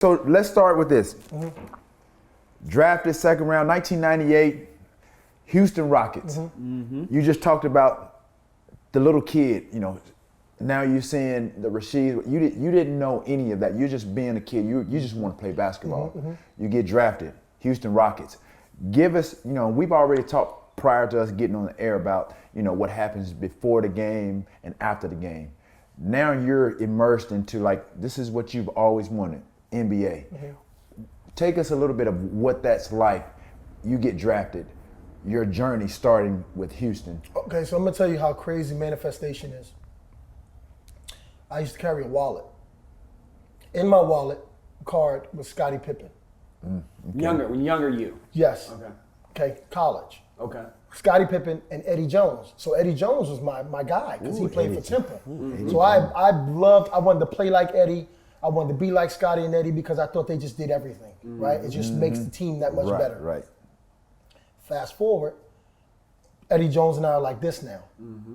So let's start with this. Drafted second round, 1998, Houston Rockets. You just talked about the little kid, you know. Now you're seeing the Rasheed. You didn't know any of that. You're just being a kid. You just want to play basketball. You get drafted, Houston Rockets. Give us, you know, we've already talked prior to us getting on the air about, you know, what happens before the game and after the game. Now you're immersed into, like, this is what you've always wanted, NBA. Take us a little bit of what that's like. You get drafted, your journey starting with Houston. Okay, so I'm gonna tell you how crazy manifestation is. I used to carry a wallet. In my wallet, card was Scottie Pippin. Younger you. Yes. Okay, college. Okay. Scottie Pippen and Eddie Jones. So Eddie Jones was my guy because he played for Temple. So I wanted to play like Eddie. I wanted to be like Scottie and Eddie because I thought they just did everything, right? It just makes the team that much better. Right. Fast forward, Eddie Jones and I are like this now.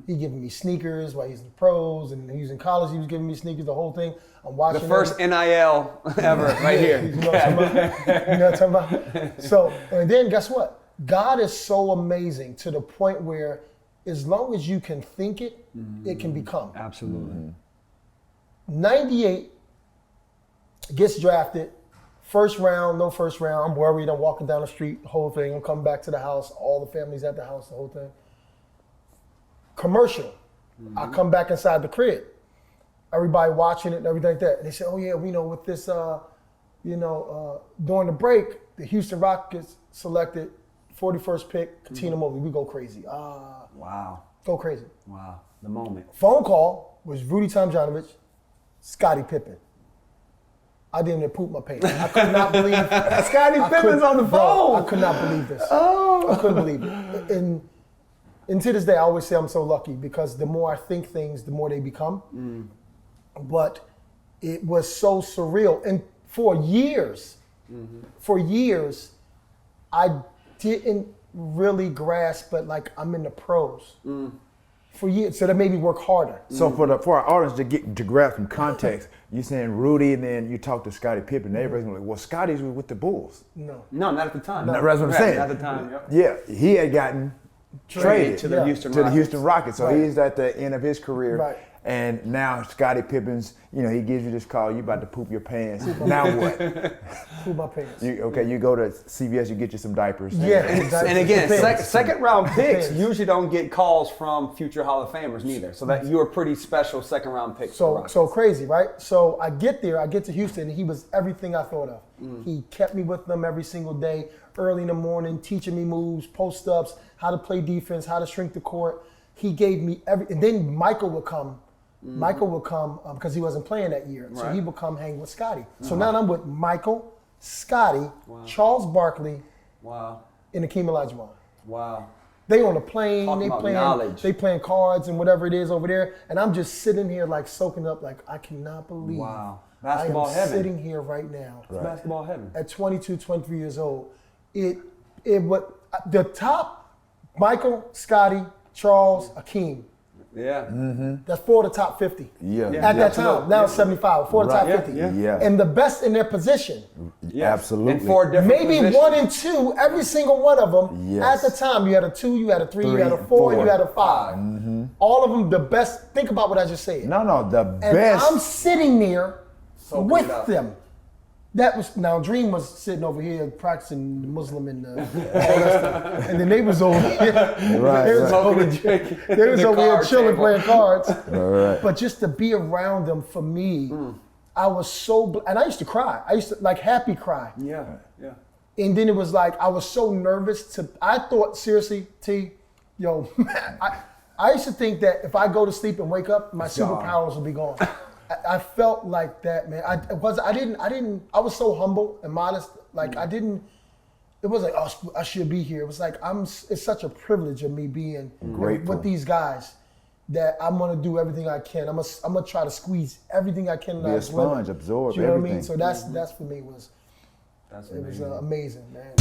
He giving me sneakers while he's in the pros, and he was in college, he was giving me sneakers, the whole thing. I'm watching the first NIL ever, right here. You know what I'm talking about? You know what I'm talking about? So, and then guess what? God is so amazing to the point where as long as you can think it, it can become. Absolutely. 98, gets drafted, first round, no first round. I'm worried. I'm walking down the street, the whole thing. I'm coming back to the house. All the family's at the house, the whole thing. Commercial. I come back inside the crib. Everybody watching it and everything like that. And they say, oh yeah, we know with this, during the break, the Houston Rockets selected 41st pick, Cuttino Mobley. We go crazy. Wow. Go crazy. Wow. The moment. Phone call was Rudy Tomjanovich, Scottie Pippin. I didn't even poop my pants. I could not believe Scottie Pippen's on the phone. I could not believe this. Oh. I couldn't believe it. And to this day, I always say I'm so lucky because the more I think things, the more they become. But it was so surreal. And for years, I didn't really grasp, but like I'm in the pros. For years, so that made me work harder. So for our audience to grab some context, you saying Rudy and then you talk to Scottie Pippen, everybody's gonna be like, well, Scottie's with the Bulls. No, not at the time. That's what I'm saying. Not at the time. Yeah, he had gotten traded to the Houston Rockets. So he's at the end of his career. Right. And now Scottie Pippen's, you know, he gives you this call, you about to poop your pants. Now what? Poop my pants. You go to CVS, you get you some diapers. Yeah. And again, second round picks usually don't get calls from future Hall of Famers neither. So that you were pretty special second round pick. So crazy, right? So I get to Houston, and he was everything I thought of. He kept me with them every single day, early in the morning, teaching me moves, post ups, how to play defense, how to shrink the court. He gave me and then Michael would come. Michael would come because he wasn't playing that year. So he would come hang with Scottie. So now I'm with Michael, Scottie, Charles Barkley, and Akeem Olajuwon. Wow. They on a plane, they playing cards and whatever it is over there. And I'm just sitting here like soaking up, like I cannot believe basketball I am heaven. sitting here right now. It's basketball heaven. At 22, 23 years old. It was the top, Michael, Scottie, Charles, Akeem. Yeah. That's 4 of the top 50. Yeah. At that time. Now it's 75. 4 of the top 50. Yeah. And the best in their position. Absolutely. And 4 different Maybe positions. 1 and 2, every single one of them. At the time, you had a 2, you had a 3, you had a 4, you had a 5. All of them the best. Think about what I just said. No, the And best. I'm sitting there with them. That was, now Dream was sitting over here practicing the Muslim and all that stuff. And then they was over here. They was over here chilling, playing cards. But just to be around them for me, I was so, and I used to cry. I used to like happy cry. Yeah. And then it was like, I was so nervous I thought, seriously, I used to think that if I go to sleep and wake up, my superpowers will be gone. I felt like that, man. I was so humble and modest. Like it was like, oh, I should be here. It was like, it's such a privilege of me being with these guys that I'm gonna do everything I can. I'm gonna try to squeeze everything I can. Be a sponge, absorb you know everything. what I mean? So that's for me was amazing, man.